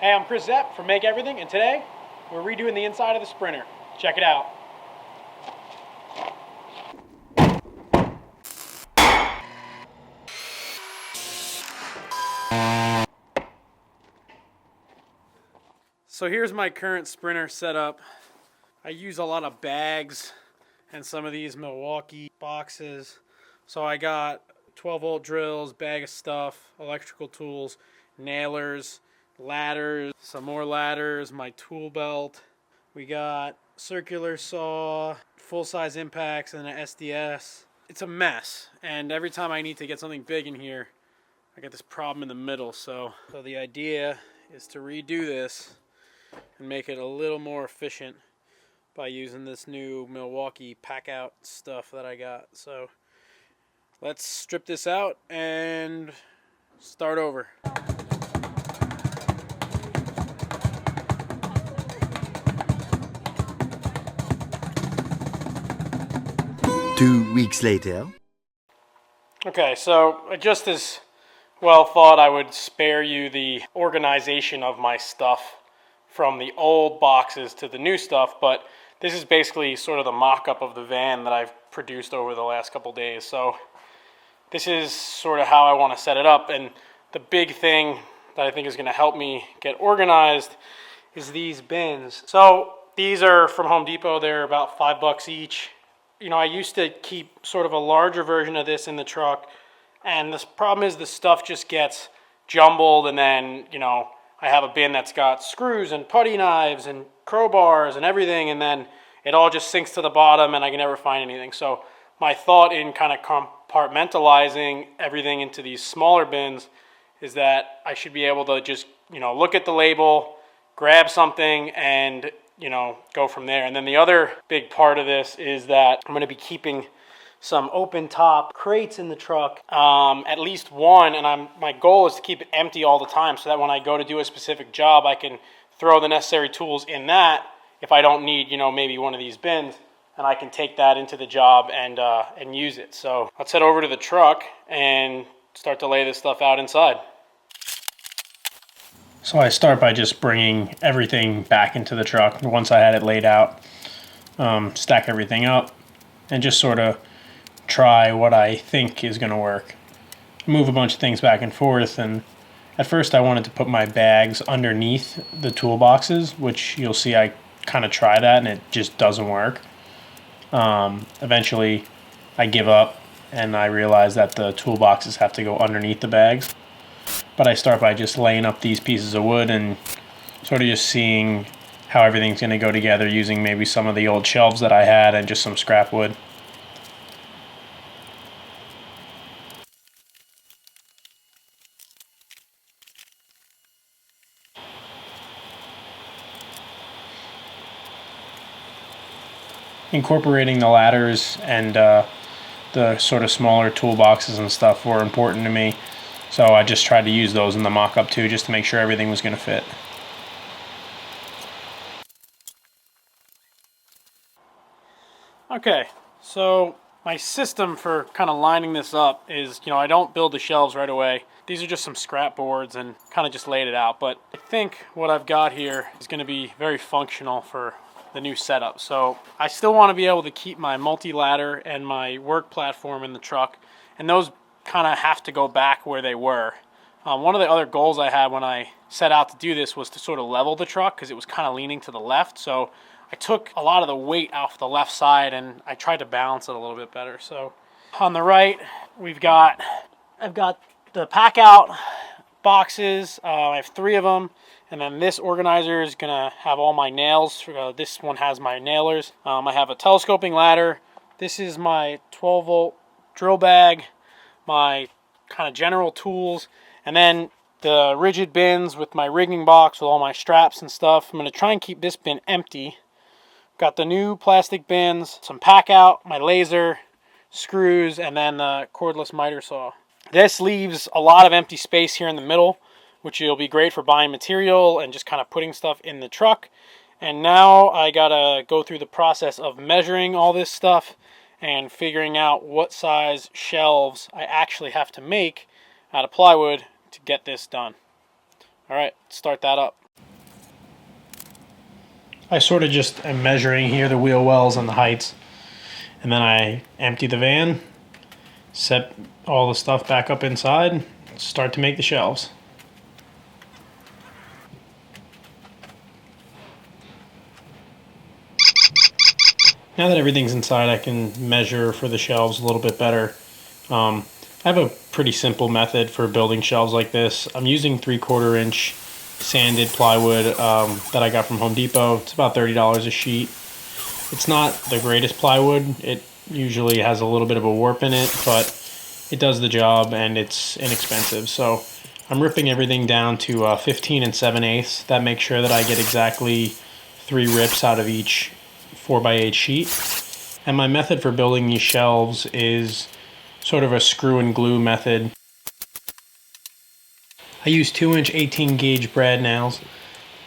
Hey, I'm Chris Zepp from Make Everything, and today we're redoing the inside of the Sprinter. Check it out. So here's my current Sprinter setup. I use a lot of bags and some of these Milwaukee boxes. So I got 12-volt drills, bag of stuff, electrical tools, nailers, ladders, some more ladders, my tool belt. We got circular saw, full-size impacts, and an SDS. It's a mess, and every time I need to get something big in here, I get this problem in the middle. So the idea is to redo this and make it a little more efficient by using this new Milwaukee packout stuff that I got. So let's strip this out and start over. 2 weeks later. Okay, so I just as well thought I would spare you the organization of my stuff from the old boxes to the new stuff, but this is basically sort of the mock-up of the van that I've produced over the last couple days. So this is sort of how I want to set it up, and the big thing that I think is going to help me get organized is these bins. So these are from Home Depot. They're about $5 each. You know, I used to keep sort of a larger version of this in the truck, and the problem is the stuff just gets jumbled, and then, you know, I have a bin that's got screws and putty knives and crowbars and everything, and then it all just sinks to the bottom and I can never find anything. So my thought in kind of compartmentalizing everything into these smaller bins is that I should be able to just, you know, look at the label, grab something, and, you know, go from there. And then the other big part of this is that I'm going to be keeping some open top crates in the truck, at least one, and my goal is to keep it empty all the time so that when I go to do a specific job, I can throw the necessary tools in that if I don't need, you know, maybe one of these bins, and I can take that into the job and use it. So let's head over to the truck and start to lay this stuff out inside. So I start by just bringing everything back into the truck once I had it laid out, stack everything up, and just sort of try what I think is going to work. Move a bunch of things back and forth, and at first I wanted to put my bags underneath the toolboxes, which you'll see I kind of try that and it just doesn't work. Eventually I give up and I realize that the toolboxes have to go underneath the bags. But I start by just laying up these pieces of wood and sort of just seeing how everything's going to go together using maybe some of the old shelves that I had and just some scrap wood. Incorporating the ladders and the sort of smaller toolboxes and stuff were important to me, so I just tried to use those in the mock-up too, just to make sure everything was going to fit. Okay, so my system for kind of lining this up is, you know, I don't build the shelves right away. These are just some scrap boards and kind of just laid it out, but I think what I've got here is going to be very functional for the new setup. So I still want to be able to keep my multi-ladder and my work platform in the truck, and those kind of have to go back where they were. One of the other goals I had when I set out to do this was to sort of level the truck because it was kind of leaning to the left. So I took a lot of the weight off the left side and I tried to balance it a little bit better. So on the right, I've got the pack out boxes. I have 3 of them. And then this organizer is going to have all my nails. This one has my nailers. I have a telescoping ladder. This is my 12-volt drill bag, my kind of general tools, and then the rigid bins with my rigging box with all my straps and stuff. I'm going to try and keep this bin empty. Got the new plastic bins, some pack out, my laser, screws, and then the cordless miter saw. This leaves a lot of empty space here in the middle, which will be great for buying material and just kind of putting stuff in the truck. And now I gotta go through the process of measuring all this stuff and figuring out what size shelves I actually have to make out of plywood to get this done. All right, let's start that up. I sort of just am measuring here the wheel wells and the heights, and then I empty the van, set all the stuff back up inside, start to make the shelves. Now that everything's inside, I can measure for the shelves a little bit better. I have a pretty simple method for building shelves like this. I'm using 3/4 inch sanded plywood that I got from Home Depot. It's about $30 a sheet. It's not the greatest plywood. It usually has a little bit of a warp in it, but it does the job and it's inexpensive. So I'm ripping everything down to 15 7/8. That makes sure that I get exactly 3 rips out of each 4x8 sheet. And my method for building these shelves is sort of a screw and glue method. I use 2-inch 18 gauge brad nails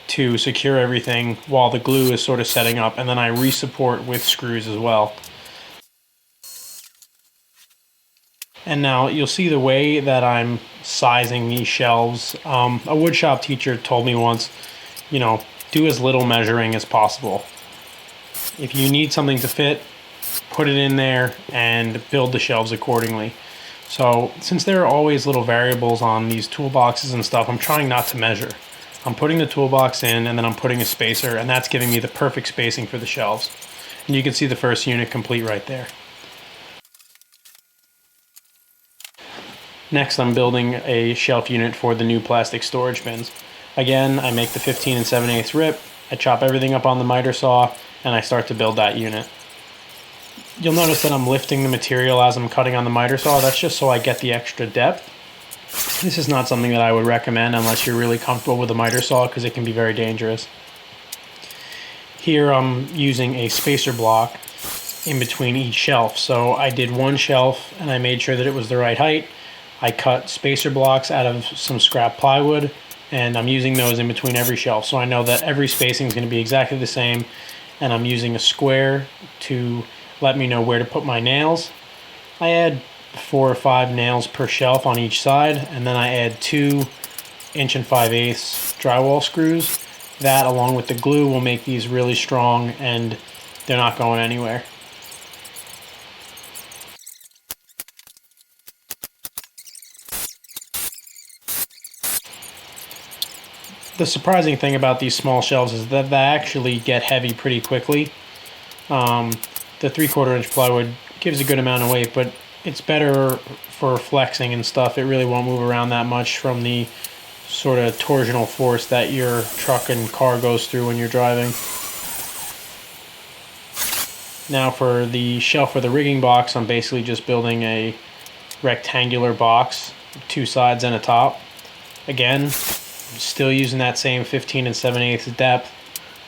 to secure everything while the glue is sort of setting up, and then I re-support with screws as well. And now you'll see the way that I'm sizing these shelves. A woodshop teacher told me once, you know, do as little measuring as possible. If you need something to fit, put it in there and build the shelves accordingly. So since there are always little variables on these toolboxes and stuff, I'm trying not to measure. I'm putting the toolbox in and then I'm putting a spacer, and that's giving me the perfect spacing for the shelves. And you can see the first unit complete right there. Next, I'm building a shelf unit for the new plastic storage bins. Again, I make the 15 7/8 rip, I chop everything up on the miter saw, and I start to build that unit. You'll notice that I'm lifting the material as I'm cutting on the miter saw. That's just so I get the extra depth. This is not something that I would recommend unless you're really comfortable with a miter saw, because it can be very dangerous. Here I'm using a spacer block in between each shelf. So I did one shelf and I made sure that it was the right height. I cut spacer blocks out of some scrap plywood, and I'm using those in between every shelf. So I know that every spacing is going to be exactly the same, and I'm using a square to let me know where to put my nails. I add 4 or 5 nails per shelf on each side, and then I add 2 1 5/8 drywall screws. That, along with the glue, will make these really strong and they're not going anywhere. The surprising thing about these small shelves is that they actually get heavy pretty quickly. The 3/4 inch plywood gives a good amount of weight, but it's better for flexing and stuff. It really won't move around that much from the sort of torsional force that your truck and car goes through when you're driving. Now for the shelf for the rigging box, I'm basically just building a rectangular box, 2 sides and a top. Again, still using that same 15 7/8 depth,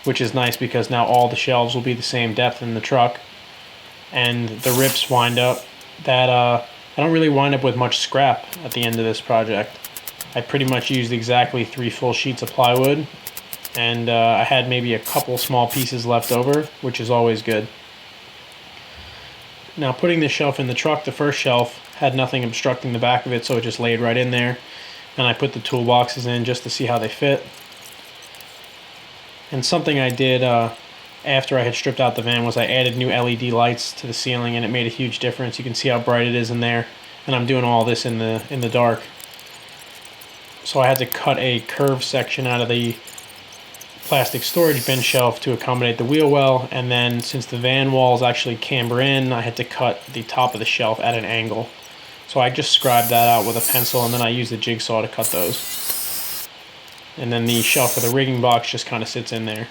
which is nice because now all the shelves will be the same depth in the truck. And the rips wind up that I don't really wind up with much scrap at the end of this project. I pretty much used exactly 3 full sheets of plywood, and I had maybe a couple small pieces left over, which is always good. Now putting this shelf in the truck, the first shelf had nothing obstructing the back of it, so it just laid right in there. And I put the toolboxes in just to see how they fit. And something I did after I had stripped out the van was I added new LED lights to the ceiling, and it made a huge difference. You can see how bright it is in there, and I'm doing all this in the dark. So I had to cut a curved section out of the plastic storage bin shelf to accommodate the wheel well, and then since the van walls actually camber in, I had to cut the top of the shelf at an angle. So I just scribed that out with a pencil, and then I used a jigsaw to cut those. And then the shelf for the rigging box just kind of sits in there.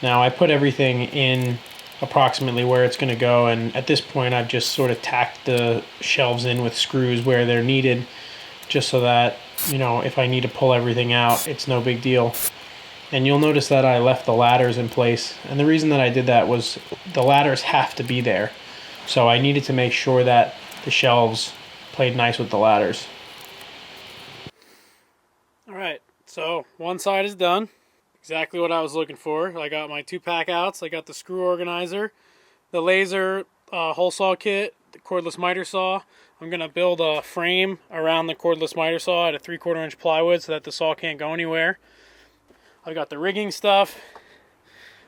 Now I put everything in approximately where it's going to go, and at this point I've just sort of tacked the shelves in with screws where they're needed, just so that, you know, if I need to pull everything out, it's no big deal. And you'll notice that I left the ladders in place, and the reason that I did that was the ladders have to be there. So I needed to make sure that the shelves played nice with the ladders. Alright, so one side is done. Exactly what I was looking for. I got my 2 pack outs, I got the screw organizer, the laser hole saw kit, the cordless miter saw. I'm going to build a frame around the cordless miter saw at a 3/4 inch plywood so that the saw can't go anywhere. I've got the rigging stuff,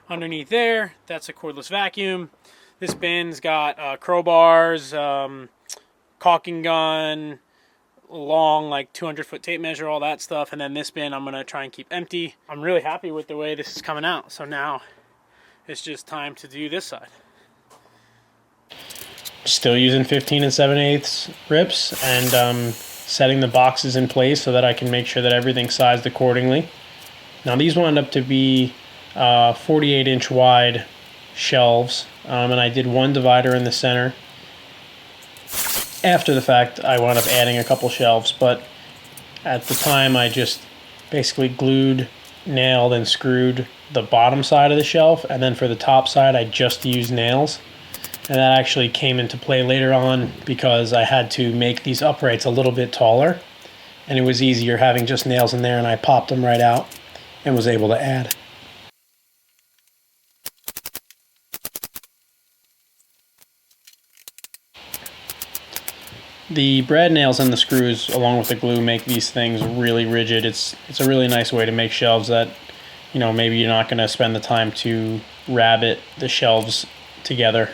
underneath there, that's a cordless vacuum. This bin's got crowbars, caulking gun, long like 200-foot tape measure, all that stuff. And then this bin I'm gonna try and keep empty. I'm really happy with the way this is coming out. So now it's just time to do this side. Still using 15 7/8 rips and setting the boxes in place so that I can make sure that everything's sized accordingly. Now these wound up to be 48-inch wide shelves, and I did one divider in the center. After the fact, I wound up adding a couple shelves, but at the time I just basically glued, nailed, and screwed the bottom side of the shelf, and then for the top side I just used nails. And that actually came into play later on because I had to make these uprights a little bit taller, and it was easier having just nails in there, and I popped them right out and was able to add. The brad nails and the screws along with the glue make these things really rigid. It's a really nice way to make shelves that, you know, maybe you're not going to spend the time to rabbet the shelves together.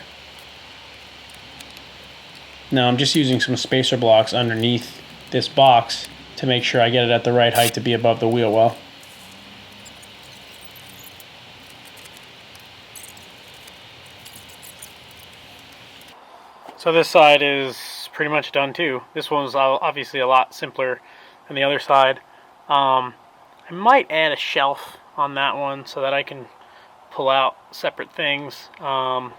Now I'm just using some spacer blocks underneath this box to make sure I get it at the right height to be above the wheel well. So this side is pretty much done too. This one's obviously a lot simpler than the other side. I might add a shelf on that one so that I can pull out separate things, and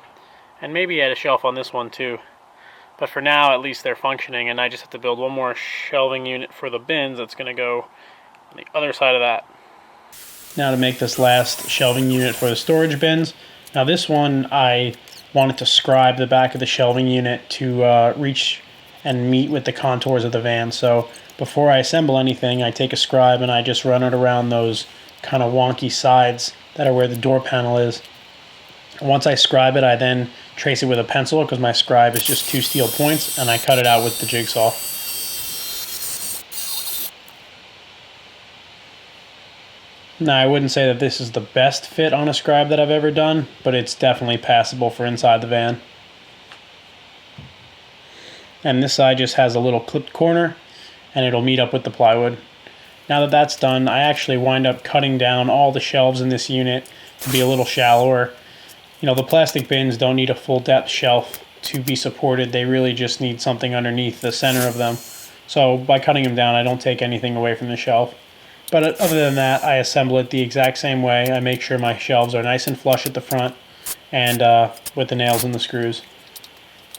maybe add a shelf on this one too. But for now, at least they're functioning, and I just have to build one more shelving unit for the bins that's going to go on the other side of that. Now to make this last shelving unit for the storage bins. Now this one, I wanted to scribe the back of the shelving unit to reach and meet with the contours of the van. So before I assemble anything, I take a scribe and I just run it around those kind of wonky sides that are where the door panel is. Once I scribe it, I then trace it with a pencil because my scribe is just 2 steel points, and I cut it out with the jigsaw. Now, I wouldn't say that this is the best fit on a scribe that I've ever done, but it's definitely passable for inside the van. And this side just has a little clipped corner, and it'll meet up with the plywood. Now that that's done, I actually wind up cutting down all the shelves in this unit to be a little shallower. You know, the plastic bins don't need a full depth shelf to be supported. They really just need something underneath the center of them. So by cutting them down, I don't take anything away from the shelf. But other than that, I assemble it the exact same way. I make sure my shelves are nice and flush at the front and with the nails and the screws.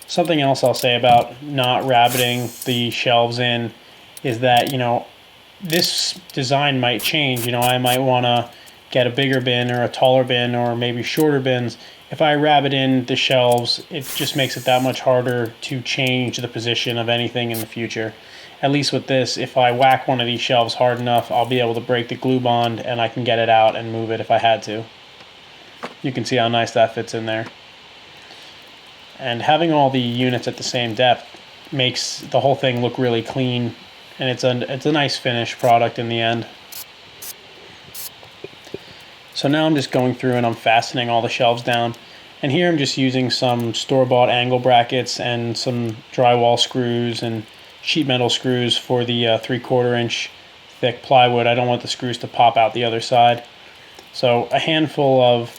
Something else I'll say about not rabbiting the shelves in is that, you know, this design might change. You know, I might want to get a bigger bin or a taller bin or maybe shorter bins. If I rabbet in the shelves, it just makes it that much harder to change the position of anything in the future. At least with this, if I whack one of these shelves hard enough, I'll be able to break the glue bond and I can get it out and move it if I had to. You can see how nice that fits in there. And having all the units at the same depth makes the whole thing look really clean, and it's a nice finished product in the end. So now I'm just going through and I'm fastening all the shelves down. And here I'm just using some store-bought angle brackets and some drywall screws and sheet metal screws for the 3/4 inch thick plywood. I don't want the screws to pop out the other side. So a handful of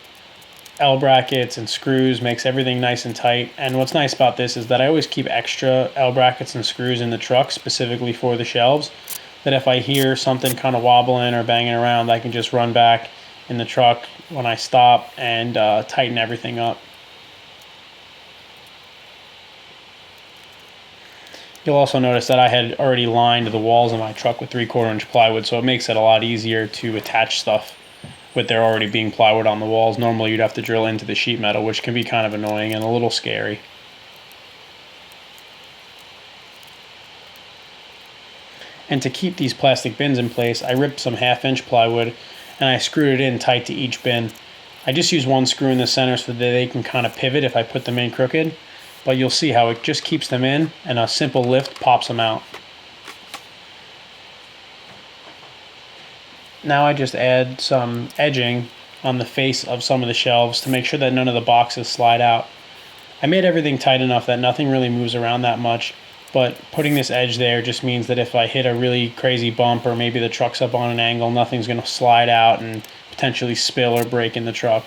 L brackets and screws makes everything nice and tight. And what's nice about this is that I always keep extra L brackets and screws in the truck specifically for the shelves, that if I hear something kind of wobbling or banging around, I can just run back in the truck when I stop and tighten everything up. You'll also notice that I had already lined the walls of my truck with 3/4 inch plywood, so it makes it a lot easier to attach stuff with there already being plywood on the walls. Normally you'd have to drill into the sheet metal, which can be kind of annoying and a little scary. And to keep these plastic bins in place, I ripped some 1/2 inch plywood and I screwed it in tight to each bin. I just use one screw in the center so that they can kind of pivot if I put them in crooked, but you'll see how it just keeps them in and a simple lift pops them out. Now I just add some edging on the face of some of the shelves to make sure that none of the boxes slide out. I made everything tight enough that nothing really moves around that much, but putting this edge there just means that if I hit a really crazy bump or maybe the truck's up on an angle, nothing's going to slide out and potentially spill or break in the truck.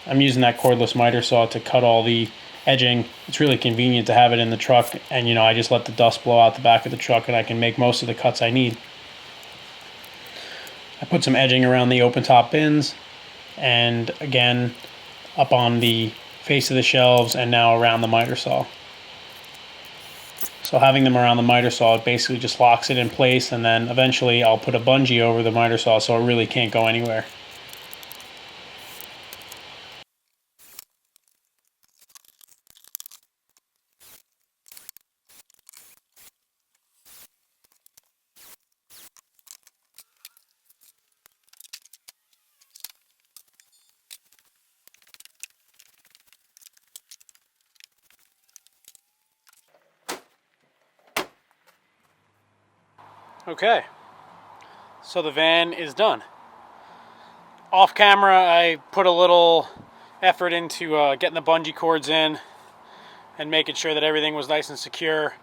I'm using that cordless miter saw to cut all the edging. It's really convenient to have it in the truck, and I just let the dust blow out the back of the truck and I can make most of the cuts I need. I put some edging around the open top bins, and again up on the face of the shelves, and now around the miter saw. So having them around the miter saw, it basically just locks it in place, and then eventually I'll put a bungee over the miter saw so it really can't go anywhere. Okay, so the van is done. Off camera, I put a little effort into getting the bungee cords in and making sure that everything was nice and secure.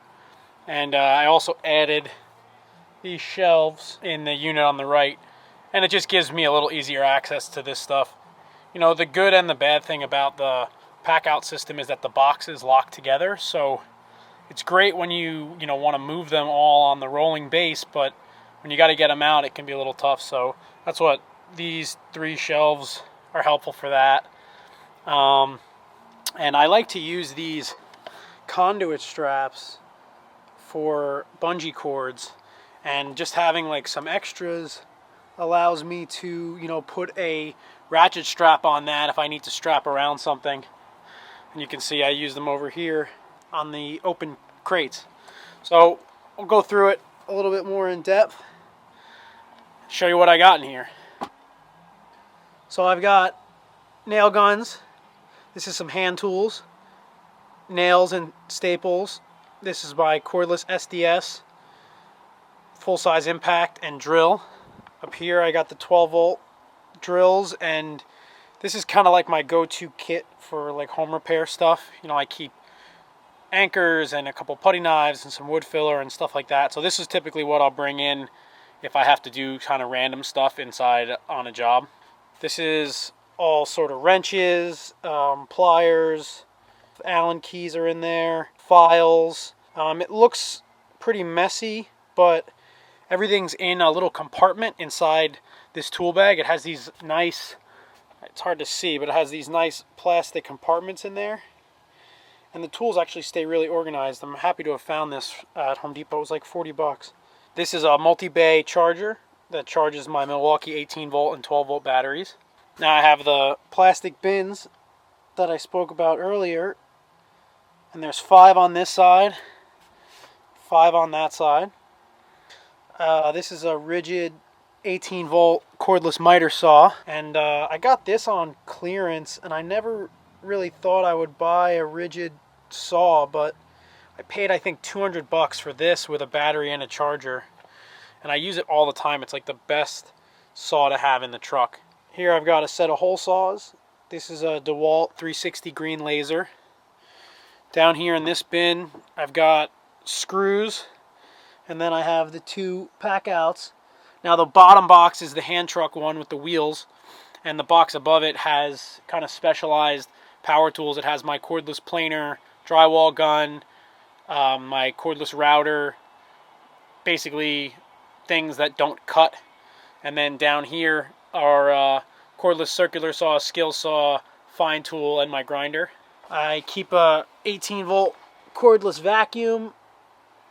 And I also added these shelves in the unit on the right, and it just gives me a little easier access to this stuff. The good and the bad thing about the packout system is that the boxes lock together, so it's great when you want to move them all on the rolling base, but when you got to get them out, it can be a little tough. So that's what these 3 shelves are helpful for that. And I like to use these conduit straps for bungee cords, and just having like some extras allows me to put a ratchet strap on that if I need to strap around something. And you can see I use them over here on the open crates. So I'll go through it a little bit more in depth, show you what I got in here. So I've got nail guns. This is some hand tools, nails and staples. This is my cordless SDS, full-size impact and drill. Up here I got the 12-volt drills, and this is kind of like my go-to kit for like home repair stuff. I keep anchors and a couple putty knives and some wood filler and stuff like that. So this is typically what I'll bring in if I have to do kind of random stuff inside on a job. This is all sort of wrenches, pliers, Allen keys are in there, files. It looks pretty messy, but everything's in a little compartment inside this tool bag. It has these nice, it's hard to see, but it has these nice plastic compartments in there. And the tools actually stay really organized. I'm happy to have found this at Home Depot. It was like 40 bucks. This is a multi-bay charger that charges my Milwaukee 18-volt and 12-volt batteries. Now I have the plastic bins that I spoke about earlier. And there's 5 on this side, 5 on that side. This is a rigid 18-volt cordless miter saw. And I got this on clearance, and I never really thought I would buy a rigid saw, but I paid I think 200 bucks for this with a battery and a charger, and I use it all the time. It's like the best saw to have in the truck. Here I've got a set of hole saws. This is a DeWalt 360 green laser. Down here in this bin I've got screws, and then I have the 2 packouts. Now the bottom box is the hand truck one with the wheels, and the box above it has kind of specialized power tools. It has my cordless planer, drywall gun, my cordless router, basically things that don't cut. And then down here are cordless circular saw, skill saw, fine tool, and my grinder. I keep a 18-volt cordless vacuum.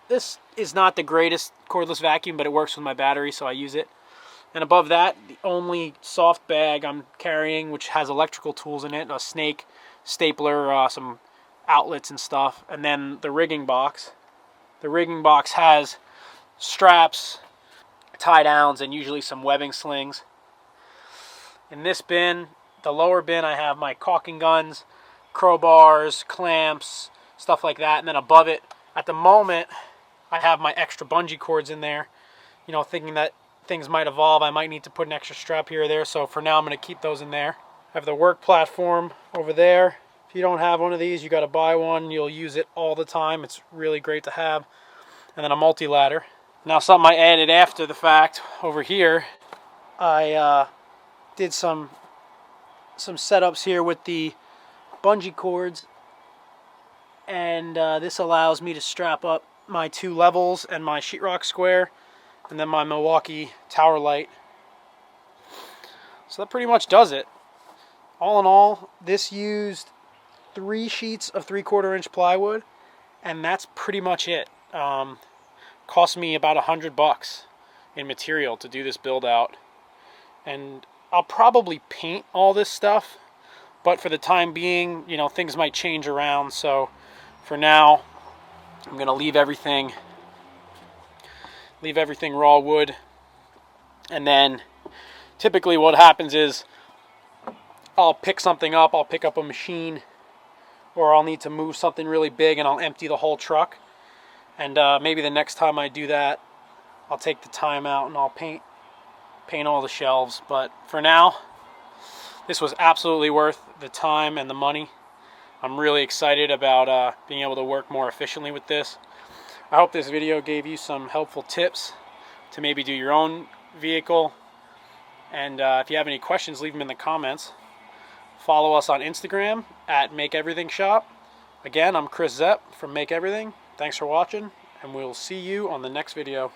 This is not the greatest cordless vacuum, but it works with my battery, so I use it. And above that, the only soft bag I'm carrying, which has electrical tools in it, a snake, stapler, some outlets and stuff, and then the rigging box. The rigging box has straps, tie downs, and usually some webbing slings. In this bin, the lower bin, I have my caulking guns, crowbars, clamps, stuff like that. And then above it, at the moment, I have my extra bungee cords in there, thinking that things might evolve. I might need to put an extra strap here or there, so for now I'm going to keep those in there. I have the work platform over there. If you don't have one of these, you got to buy one. You'll use it all the time. It's really great to have. And then a multi-ladder. Now something I added after the fact over here, I did some setups here with the bungee cords, and this allows me to strap up my 2 levels and my sheetrock square, and then my Milwaukee tower light. So that pretty much does it. All in all, this used 3 sheets of 3/4 inch plywood, and that's pretty much it. Cost me about $100 in material to do this build out, and I'll probably paint all this stuff, but for the time being, you know, things might change around. So for now, I'm gonna leave everything raw wood. And then typically what happens is I'll pick something up, I'll pick up a machine, or I'll need to move something really big and I'll empty the whole truck. And maybe the next time I do that, I'll take the time out and I'll paint all the shelves. But for now, this was absolutely worth the time and the money. I'm really excited about being able to work more efficiently with this. I hope this video gave you some helpful tips to maybe do your own vehicle. And if you have any questions, leave them in the comments. Follow us on Instagram at Make Everything Shop. Again, I'm Chris Zepp from Make Everything. Thanks for watching, and we'll see you on the next video.